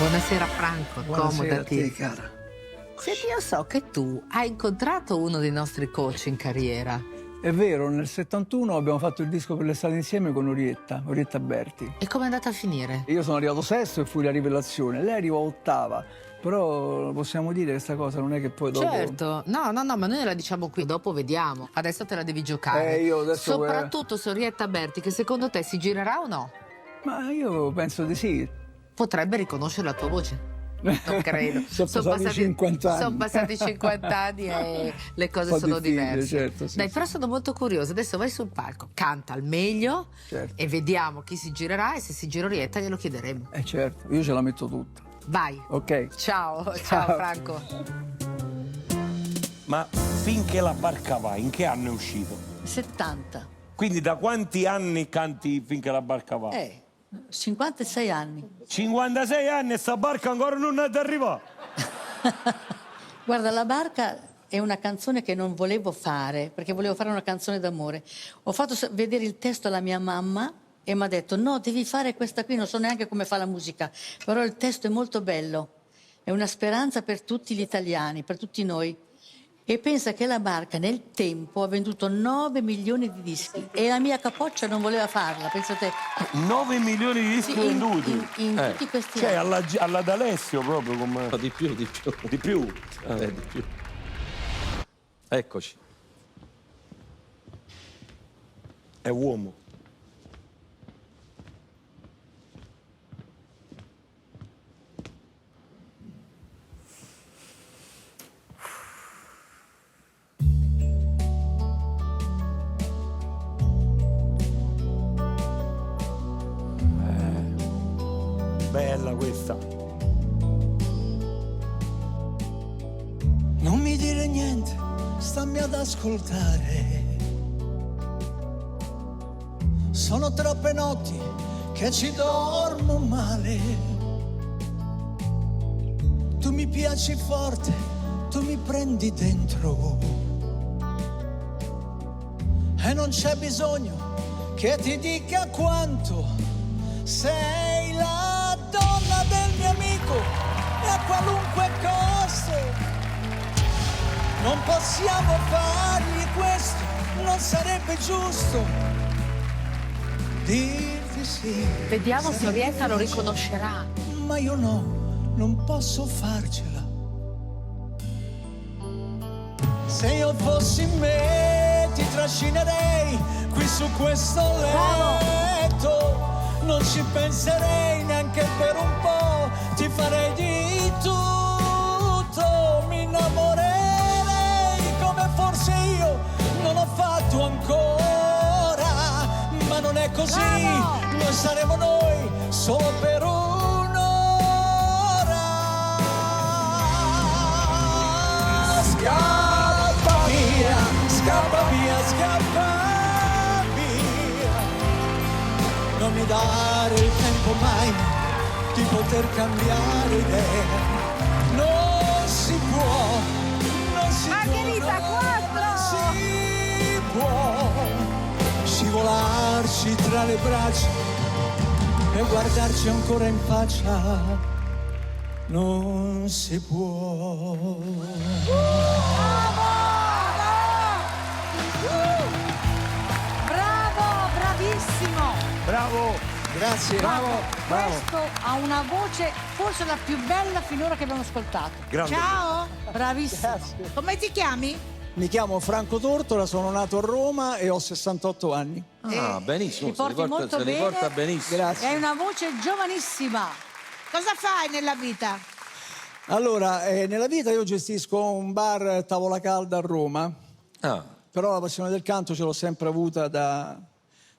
Buonasera Franco, Buonasera a accomodati. te, cara. Senti, io so che tu hai incontrato uno dei nostri coach in carriera. È vero, nel 71 abbiamo fatto il disco per l'estate insieme con Orietta Berti. E com'è andata a finire? Io sono arrivato sesto e fui la rivelazione, lei arrivò ottava, però possiamo dire questa cosa, non è che poi dopo... Certo, no, ma noi la diciamo qui, dopo vediamo. Adesso te la devi giocare. Io adesso... Soprattutto su Orietta Berti, che secondo te si girerà o no? Ma io penso di sì. Potrebbe riconoscere la tua voce. Non credo. Sono passati 50 anni. Sono passati 50 anni e le cose sono diverse. Certo, sì, Dai, sì. però sono molto curiosa. Adesso vai sul palco, canta al meglio, Certo. e vediamo chi si girerà, e se si gira Orietta glielo chiederemo. Certo, io ce la metto tutta. Vai. Ok. Ciao Ciao. Franco. Ma finché la barca va, in che anno è uscito? 70. Quindi da quanti anni canti finché la barca va? 56 anni. 56 anni e sta barca ancora non è arrivata. Guarda, La barca è una canzone che non volevo fare, perché volevo fare una canzone d'amore. Ho fatto vedere il testo alla mia mamma e mi ha detto: no, devi fare questa qui, non so neanche come fa la musica, però il testo è molto bello. È una speranza per tutti gli italiani, per tutti noi. E pensa che La barca nel tempo ha venduto 9 milioni di dischi e la mia capoccia non voleva farla, pensa te. 9 milioni di dischi Sì, venduti. in tutti questi Cioè anni. alla D'Alessio proprio come... No, di più. Di più? Di più. Eccoci. È uomo. Bella questa. Non mi dire niente, stammi ad ascoltare. Sono troppe notti che ci dormo male. Tu mi piaci forte, tu mi prendi dentro. E non c'è bisogno che ti dica quanto sei la donna del mio amico e a qualunque costo. Non possiamo fargli questo, non sarebbe giusto dirti sì. Vediamo se Orietta lo riconoscerà. Ma io no, non posso farcela. Se io fossi me ti trascinerei qui su questo letto. Non ci penserei neanche per un po', ti farei di tutto, mi innamorerei come forse io non ho fatto ancora, ma non è così, noi saremo noi solo per un'ora. Scappa via, scappa via, scappa via. Non mi dare il tempo mai di poter cambiare idea. Non si può, non si Margherita, può, quattro! non si può scivolarci tra le braccia e guardarci ancora in faccia. Non si può. Bravo, bravissimo! Bravo. Grazie. Questo ha una voce forse la più bella finora che abbiamo ascoltato. Grande. Ciao! Bravissimo. Grazie. Come ti chiami? Mi chiamo Franco Tortora, sono nato a Roma e ho 68 anni. Ah, benissimo. ti porti molto se li bene. porta benissimo. Grazie. Hai una voce giovanissima. Cosa fai nella vita? Allora, nella vita io gestisco un bar tavola calda a Roma, Ah, però la passione del canto ce l'ho sempre avuta da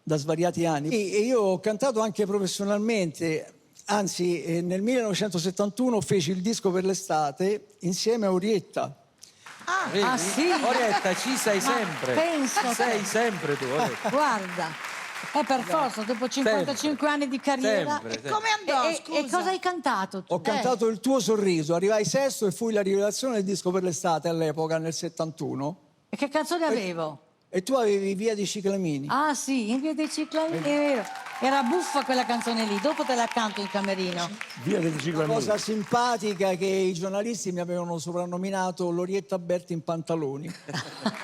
svariati anni. E io ho cantato anche professionalmente, anzi nel 1971 feci il disco per l'estate insieme a Orietta. vedi? Ah, sì? Orietta, ci sei Ma sempre. penso- Sei sempre tu, Orietta. Guarda, per forza, dopo 55 anni di carriera. Sempre, sempre. Come andò? E cosa hai cantato tu? Ho cantato Il tuo sorriso, arrivai sesto e fui la rivelazione del disco per l'estate all'epoca, nel 71. E che canzone avevo? E tu avevi Via di Ciclamini. Ah sì, in Via dei Ciclamini, è vero. Era buffa quella canzone lì, dopo te la canto in camerino. Via del Una Ciclamini. cosa simpatica che i giornalisti mi avevano soprannominato Lorietta Berti in pantaloni.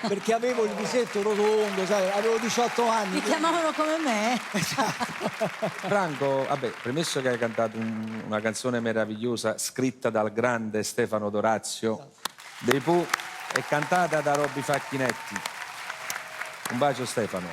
Perché avevo il visetto rotondo, sai, avevo 18 anni. Mi chiamavano come me. Franco, vabbè, premesso che hai cantato una canzone meravigliosa scritta dal grande Stefano Dorazio dei Pooh e cantata da Robby Facchinetti. Un bacio Stefano.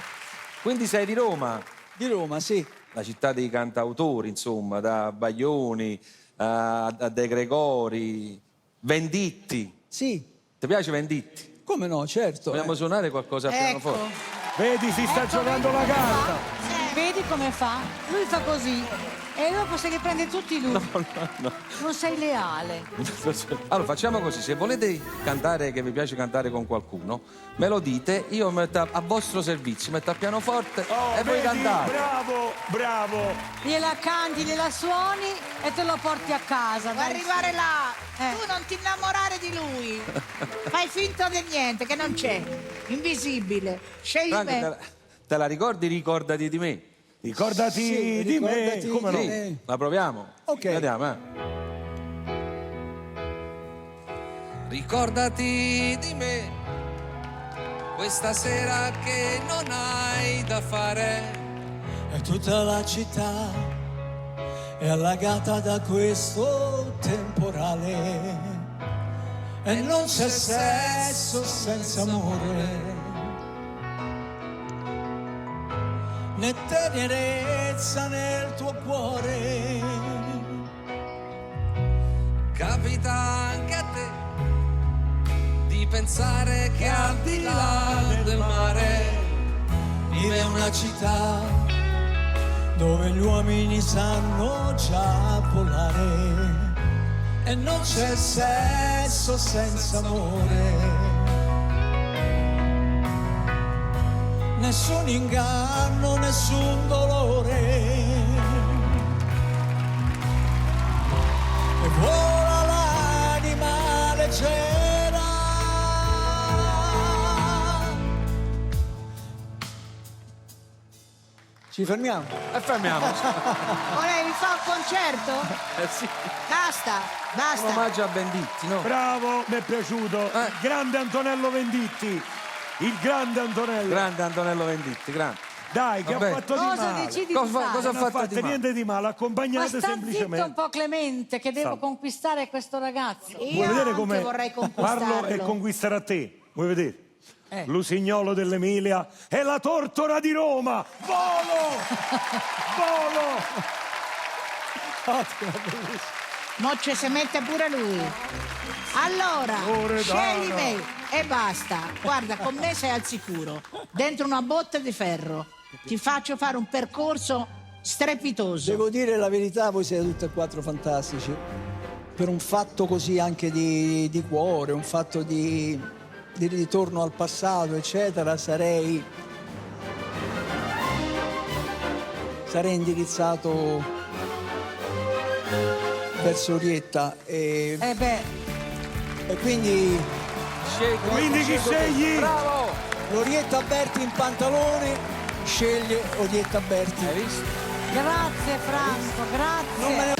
Quindi sei di Roma, Di Roma, sì. la città dei cantautori, insomma, da Baglioni a De Gregori, Venditti. Sì, Ti piace Venditti? come no, certo. Vogliamo suonare qualcosa a pianoforte? Vedi, si sta giocando la carta. Vedi come fa? Lui fa così e dopo se li prende tutti lui. Non sei leale. Allora facciamo così, se volete cantare, che vi piace cantare con qualcuno, me lo dite, io metto a vostro servizio, metto a pianoforte e voi Vedi? cantate. Bravo, bravo. Gliela canti, gliela suoni e te lo porti a casa. Vuoi dai. arrivare là? Eh. Tu non ti innamorare di lui. Fai finta di niente, che non c'è. Invisibile. Scegli Franco, me. te la ricordi? Ricordati di me. Ricordati Sì, di me. ricordati Come di no? me. La proviamo? Ok. Vediamo, Ricordati di me, questa sera che non hai da fare. E tutta la città è allagata da questo temporale. E non c'è sesso senza amore, né tenerezza nel tuo cuore. Capita anche a te di pensare che al di là del mare Vive una città dove gli uomini sanno già volare. E non c'è sesso senza amore, nessun inganno, nessun dolore. E vola l'anima leggera. Ci fermiamo. e fermiamoci. Volevi fare un concerto? Sì. Basta, Un basta. omaggio a Venditti, no? Bravo, mi è piaciuto. Il grande Antonello Venditti. Il grande Antonello. Grande Antonello Venditti, grande. Dai, che Vabbè. ha fatto di Cosa male. decidi Cosa di fa- fare? cosa Non ha fatto fatto di male? niente di male, Ma accompagnate sta zitto semplicemente. un po' Clemente che devo Sta. conquistare questo ragazzo. Vuoi Io vedere anche come vorrei parlo conquistarlo. e conquistare a te? Vuoi vedere? Lusignolo dell'Emilia e la Tortora di Roma. Volo! Volo! Mo ci si mette pure lui. Allora, Loredana. scegli me e basta. Guarda, con me sei al sicuro. Dentro una botte di ferro. Ti faccio fare un percorso strepitoso. Devo dire la verità, voi siete tutti e quattro fantastici. Per un fatto così anche di cuore, un fatto di ritorno al passato, eccetera, sarei indirizzato verso Orietta e quindi Quindi chi scegli? Bravo! Orietta Berti in pantaloni sceglie Orietta Berti. Hai visto? Grazie Franco, grazie. Non me ne